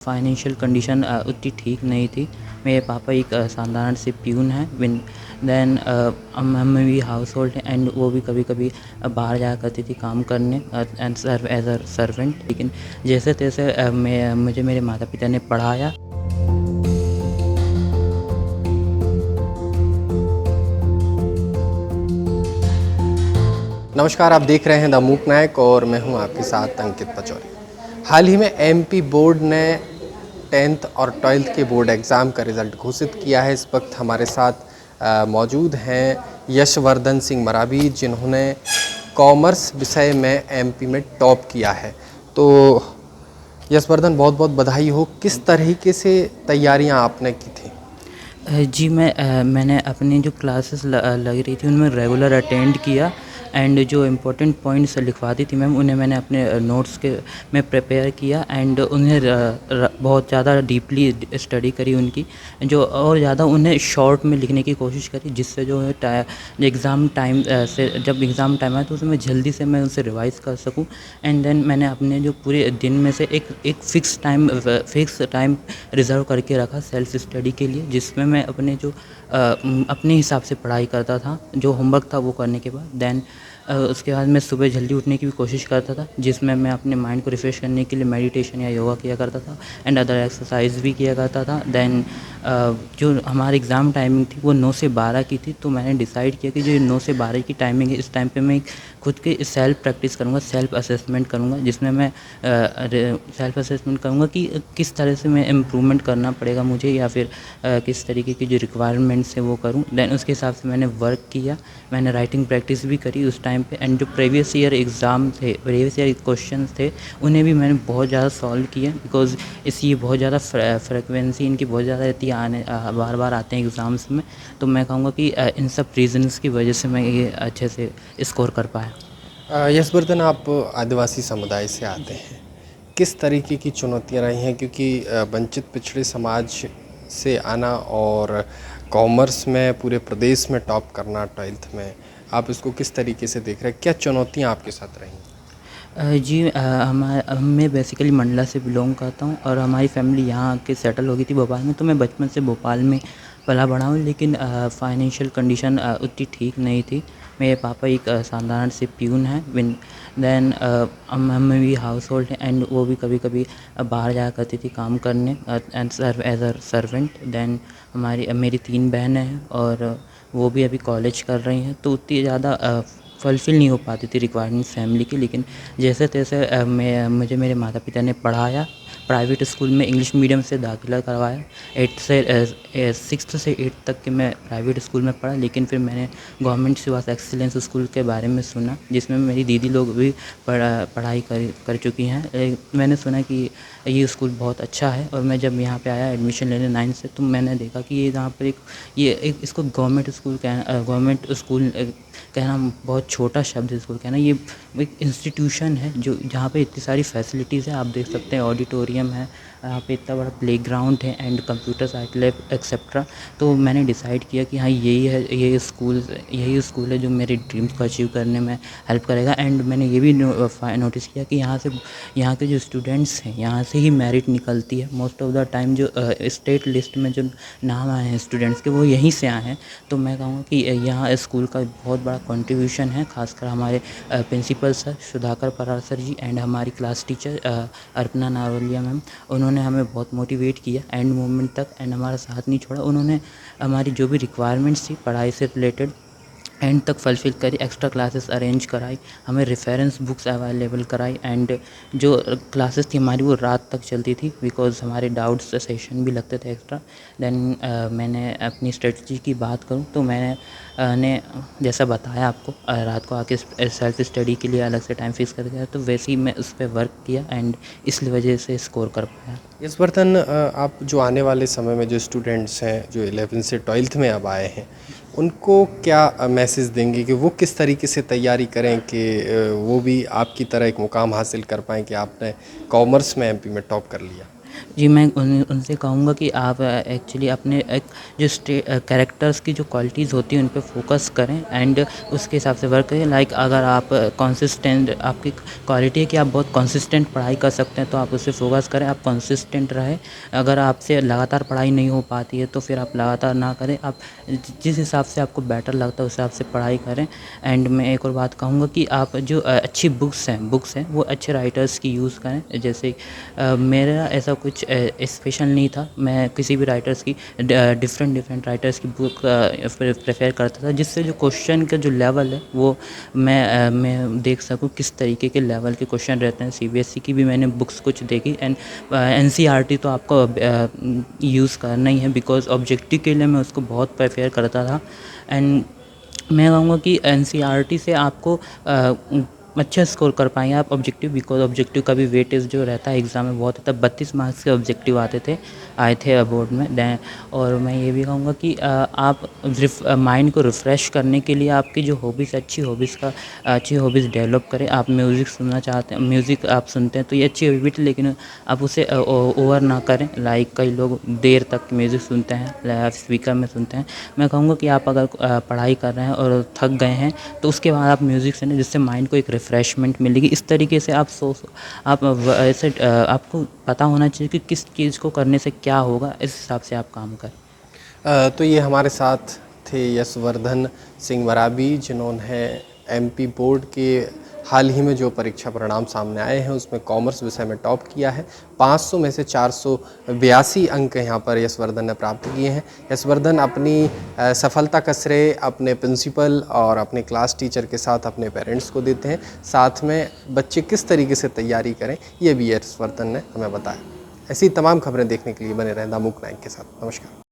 Financial condition उतनी ठीक नहीं थी। मेरे पापा एक साधारण से प्यून हैं। देन मम्मी भी हाउस होल्ड है एंड वो भी कभी कभी बाहर जाया करती थी काम करने and serve as a servant. लेकिन जैसे तैसे मुझे मेरे माता पिता ने पढ़ाया। नमस्कार, आप देख रहे हैं द मूक नायक और मैं हूं आपके साथ अंकित पचौरी। हाल ही में एमपी बोर्ड ने 10th और 12th के बोर्ड एग्ज़ाम का रिज़ल्ट घोषित किया है। इस वक्त हमारे साथ मौजूद हैं यशवर्धन सिंह मरावी, जिन्होंने कॉमर्स विषय में एमपी में टॉप किया है। तो यशवर्धन, बहुत बहुत बधाई हो। किस तरीके से तैयारियां आपने की थी? जी मैंने अपनी जो क्लासेस लग रही थी उनमें रेगुलर अटेंड किया एंड जो इम्पोर्टेंट पॉइंट्स लिखवाती थी मैम उन्हें मैंने अपने नोट्स के में प्रिपेयर किया एंड उन्हें बहुत ज़्यादा डीपली स्टडी करी उनकी, जो और ज़्यादा उन्हें शॉर्ट में लिखने की कोशिश करी, जिससे जो है एग्ज़ाम टाइम से जब एग्ज़ाम टाइम आया तो उसमें जल्दी से मैं उसे रिवाइज़ कर सकूं। एंड देन मैंने अपने जो पूरे दिन में से एक फ़िक्स टाइम रिज़र्व करके रखा सेल्फ़ स्टडी के लिए, जिसमें मैं अपने हिसाब से पढ़ाई करता था। जो होमवर्क था वो करने के बाद देन उसके बाद मैं सुबह जल्दी उठने की भी कोशिश करता था, जिसमें मैं अपने माइंड को रिफ़्रेश करने के लिए मेडिटेशन या योगा किया करता था एंड अदर एक्सरसाइज भी किया करता था। देन जो हमारी एग्ज़ाम टाइमिंग थी वो 9 से 12 की थी, तो मैंने डिसाइड किया कि जो 9 से 12 की टाइमिंग है इस टाइम पे मैं खुद के सेल्फ प्रैक्टिस करूँगा, सेल्फ असेसमेंट करूँगा, जिसमें मैं सेल्फ असेसमेंट करूँगा कि किस तरह से मैं इम्प्रूवमेंट करना पड़ेगा मुझे, या फिर किस तरीके की जो रिक्वायरमेंट्स है वो करूँ। देन उसके हिसाब से मैंने वर्क किया, मैंने राइटिंग प्रैक्टिस भी करी उस टाइम पे एंड जो प्रीवियस ईयर एग्ज़ाम थे, प्रीवियस ईयर क्वेश्चंस थे, उन्हें भी मैंने बहुत ज़्यादा सॉल्व किया, बिकॉज़ ये बहुत ज़्यादा फ्रिक्वेंसी इनकी बहुत ज़्यादा रहती है, बार बार आते हैं एग्ज़ाम्स में। तो मैं कहूँगा कि इन सब रीज़न्स की वजह से मैं ये अच्छे से स्कोर कर पाया। यशवर्धन, आप आदिवासी समुदाय से आते हैं। किस तरीके की चुनौतियां रही हैं? क्योंकि वंचित पिछड़े समाज से आना और कॉमर्स में पूरे प्रदेश में टॉप करना 12th में, आप इसको किस तरीके से देख रहे हैं? क्या चुनौतियां आपके साथ रही? जी मैं बेसिकली मंडला से बिलोंग करता हूँ और हमारी फैमिली यहाँ आके सेटल हो गई थी भोपाल में, तो मैं बचपन से भोपाल में पला बड़ा हूँ। लेकिन फाइनेंशियल कंडीशन उतनी ठीक नहीं थी। मेरे पापा एक साधारण से प्यून हैं। देन मम्मी भी हाउस होल्ड है एंड वो भी कभी कभी बाहर जाया करती थी काम करने and serve as a servant. Then मेरी 3 बहनें हैं और वो भी अभी कॉलेज कर रही हैं, तो उतनी ज़्यादा फुलफ़िल नहीं हो पाती थी रिक्वायरमेंट फैमिली की। लेकिन जैसे तैसे मुझे मेरे माता पिता ने पढ़ाया, प्राइवेट स्कूल में इंग्लिश मीडियम से दाखिला करवाया। 6th से 8th तक के मैं प्राइवेट स्कूल में पढ़ा, लेकिन फिर मैंने गवर्नमेंट सिवास एक्सीलेंस स्कूल के बारे में सुना, जिसमें मेरी दीदी लोग भी पढ़ाई कर चुकी हैं। मैंने सुना कि ये स्कूल बहुत अच्छा है और मैं जब यहाँ पे आया एडमिशन लेने 9th से, तो मैंने देखा कि ये यहाँ पर इसको गवर्नमेंट स्कूल कहना बहुत छोटा शब्द है। स्कूल कहना, ये एक इंस्टीट्यूशन है जो जहाँ पे इतनी सारी फैसिलिटीज़ है। आप देख सकते हैं ऑडिटोरियम है, यहाँ पे इतना बड़ा प्लेग्राउंड है and computer science lab etcetera. तो मैंने डिसाइड किया कि हाँ यही स्कूल है जो मेरे ड्रीम्स को अचीव करने में हेल्प करेगा। एंड मैंने ये भी नोटिस किया कि यहाँ के जो स्टूडेंट्स हैं यहाँ से ही मेरिट निकलती है। मोस्ट ऑफ द टाइम जो स्टेट लिस्ट में जो नाम आए हैं स्टूडेंट्स के वो यहीं से आए हैं। तो मैं कहूँगा कि यहाँ स्कूल का बहुत बड़ा कंट्रीब्यूशन है, खासकर हमारे principal sir Sudhakar Parar sir ji and हमारी class teacher Arpana Narolia ma'am. उन्होंने हमें बहुत मोटिवेट किया एंड मोमेंट तक एंड हमारा साथ नहीं छोड़ा। उन्होंने हमारी जो भी रिक्वायरमेंट्स थी पढ़ाई से रिलेटेड एंड तक फुलफ़िल करी, एक्स्ट्रा क्लासेस अरेंज कराई, हमें रेफरेंस बुक्स अवेलेबल कराई एंड जो क्लासेस थी हमारी वो रात तक चलती थी, बिकॉज़ हमारे डाउट्स सेशन भी लगते थे एक्स्ट्रा। देन मैंने अपनी स्ट्रेटजी की बात करूँ तो मैंने ने जैसा बताया आपको, रात को आके सेल्फ स्टडी के लिए अलग से टाइम फिक्स कर दिया, तो वैसे ही मैं उस पर वर्क किया एंड इस वजह से स्कोर कर पाया। यशवर्धन, आप जो आने वाले समय में जो स्टूडेंट्स हैं जो 11th से 12th में अब आए हैं, उनको क्या मैसेज देंगे कि वो किस तरीके से तैयारी करें कि वो भी आपकी तरह एक मुकाम हासिल कर पाएँ कि आपने कॉमर्स में एमपी में टॉप कर लिया? जी, मैं उनसे कहूँगा कि आप एक्चुअली अपने एक जो कैरेक्टर्स की जो क्वालिटीज़ होती हैं उन पे फ़ोकस करें एंड उसके हिसाब से वर्क करें। लाइक अगर आप कंसिस्टेंट आपकी क्वालिटी है कि आप बहुत कंसिस्टेंट पढ़ाई कर सकते हैं तो आप उस पे फ़ोकस करें, आप कंसिस्टेंट रहें। अगर आपसे लगातार पढ़ाई नहीं हो पाती है तो फिर आप लगातार ना करें, आप जिस हिसाब से आपको बेटर लगता है उस हिसाब से पढ़ाई करें। एंड मैं एक और बात कहूँगा कि आप जो अच्छी बुक्स हैं वो अच्छे राइटर्स की यूज़ करें। जैसे मेरा ऐसा कुछ स्पेशल नहीं था, मैं किसी भी राइटर्स की डिफरेंट राइटर्स की बुक प्रेफर करता था, जिससे जो क्वेश्चन का जो लेवल है वो मैं देख सकूँ किस तरीके के लेवल के क्वेश्चन रहते हैं। सीबीएसई की भी मैंने बुक्स कुछ देखी एंड एनसीईआरटी तो आपको यूज़ करना ही है, बिकॉज ऑब्जेक्टिव के लिए मैं उसको बहुत प्रेफर करता था। एंड मैं कहूँगा कि एनसीईआरटी से आपको अच्छा स्कोर कर पाएंगे आप ऑब्जेक्टिव, बिकॉज ऑब्जेक्टिव का भी वेटेज जो रहता है एग्ज़ाम में बहुत होता है। 32 मार्क्स के ऑब्जेक्टिव आए थे बोर्ड में दें। और मैं ये भी कहूँगा कि आप माइंड को रिफ़्रेश करने के लिए आपकी जो हॉबीज़ अच्छी हॉबीज़ डेवलप करें। आप म्यूज़िक सुनना चाहते हैं, म्यूज़िक आप सुनते हैं तो ये अच्छी हैबिट है, लेकिन आप उसे ओवर ना करें। लाइक कई लोग देर तक म्यूज़िक सुनते हैं, स्पीकर में सुनते हैं। मैं कहूँगा कि आप अगर पढ़ाई कर रहे हैं और थक गए हैं तो उसके बाद आप म्यूज़िक सुनें, जिससे माइंड को एक रिफ़्रेशमेंट मिलेगी। इस तरीके से ऐसे आपको पता होना चाहिए कि किस चीज़ को करने से क्या होगा, इस हिसाब से आप काम करें। तो ये हमारे साथ थे यशवर्धन सिंह वराबी, जिन्होंने एमपी बोर्ड के हाल ही में जो परीक्षा परिणाम सामने आए हैं उसमें कॉमर्स विषय में टॉप किया है। 500 में से 482 अंक यहाँ पर यशवर्धन ने प्राप्त किए हैं। यशवर्धन अपनी सफलता का श्रेय अपने प्रिंसिपल और अपने क्लास टीचर के साथ अपने पेरेंट्स को देते हैं। साथ में बच्चे किस तरीके से तैयारी करें ये भी यशवर्धन ने हमें बताया। ऐसी तमाम खबरें देखने के लिए बने रहें दामुक नाइक के साथ। नमस्कार।